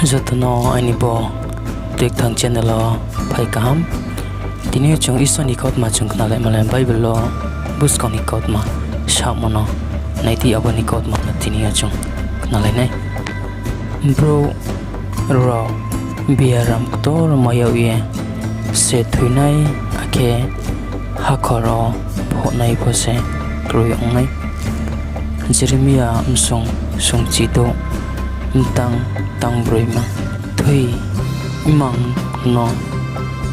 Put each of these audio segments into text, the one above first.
Jotono ani bo tek thang channel lo phai kam tini chung isoni kot ma chung na le mala bible lo bus kon ni kot ma shamono naiti abani kot ma tini chung na le nei bro ro biaram tor mayo ye se thuinai ake hakoro phonai phose kroyong nai Jeremia msong song chito tang broima thui imang no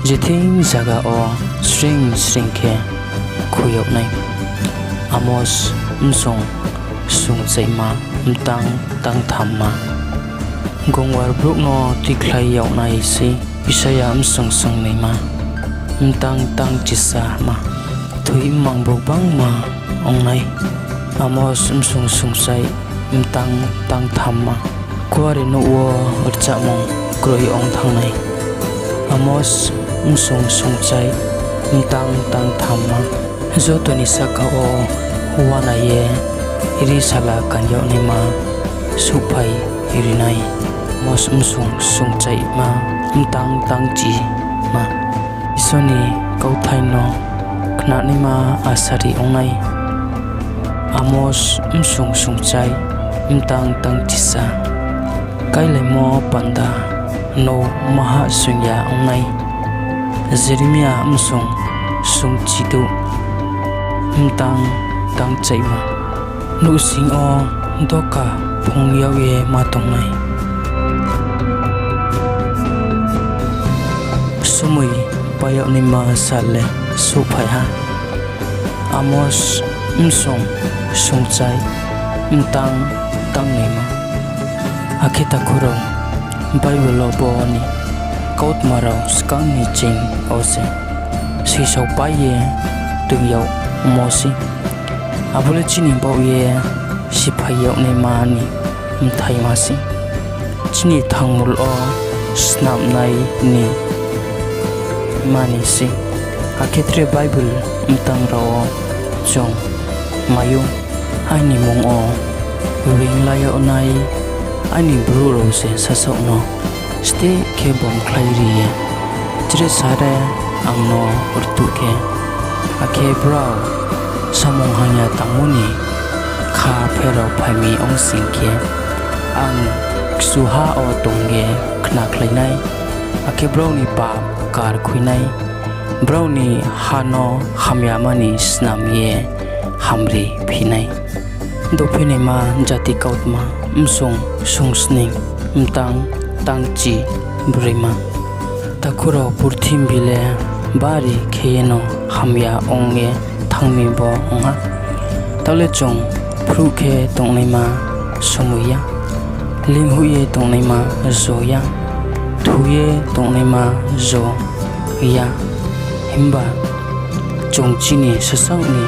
jething jaga o string ke khuyok nai Amos msong sung chaima tang thamma gongwar bruk no tiklai yok nai si Isaya msong sung nei ma tang chisa ma thui imang bro bang ma ong nai Amos msong sung sai tang thamma Kuare no wo urcha mong kroi ong thang nai Amos msong sung chai tang thamma zo to ni saka o wana ye iri sala kan yo ni ma supai iri nai Amos msong sung chai ma tang chi ma isoni kau thai no khna ni ma asari ong nai Amos msong sung chai tang chi sa Kai le mo panda no maha sunya ongai Jeremia msong sung chitu tang chaima nu sing o doka phong yaw ye ma tong nai sumui payo ni ma sale su phai ha Amos msong sung chai tang nei ma Akita kurong Bible lo boni Kaut marau skang ni ching ose Si sau pa ye Tung yau mosi Abule chini bau ye Si pa yau ne mani Mthai masi Chini thang mul o Snap nai ni Mani si Akitre Bible Mtang rao Chong Mayu Ani mong o Ring layo nai Ani bro ro se sasok no Ste ke bom klairi ye Jire sare ang no urtu ke Ake brau Samong hanya tanguni Kha pero phami ong sing ke Ang suha o tongge Kna klainai Ake brau ni pa kar khuinai Brau ni hano hamyamani snam ye Hamri phinai Dopine ma jati kaut ma msong sung sning tang chi brima takuro purthim bile bari kheno hamya onge thangmi bo onga tale chong phru khe tongnai ma sumuya linghuye tongnai ma zoya thuye tongnai ma zo ya himba chongchini sasangni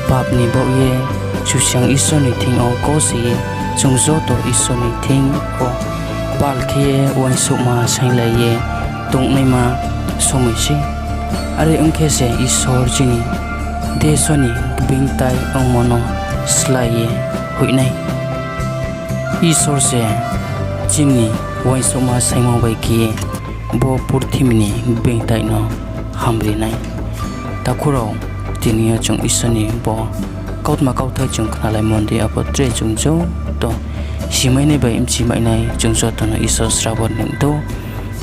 papni bo ye chusyang isoni thing o ko si chungzo to isoni thing o bal khie wan suma sailai ye tongnai ma somishi are angke se isor chini desoni bingtai ongmono slai ye huinai isor se chini wan suma saimo bai ki bo purthimni bingtai no hamri nai takuro tinia chung isoni bo Kaut ma kaut thai chung khna lai mondi apo tre chung jo to simai nei bai imchi mai nai chung so to no iso srabon nim to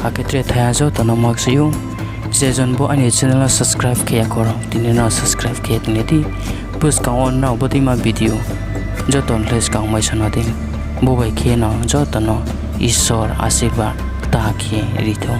aketre thaya jo to no mak siu jejon bo ani channel subscribe ke akoro tini na subscribe ke tini ti bus ka on na bodi ma video jo ton les ka mai sana ding bo bai ke no jo to no isor asirba ta ke ritho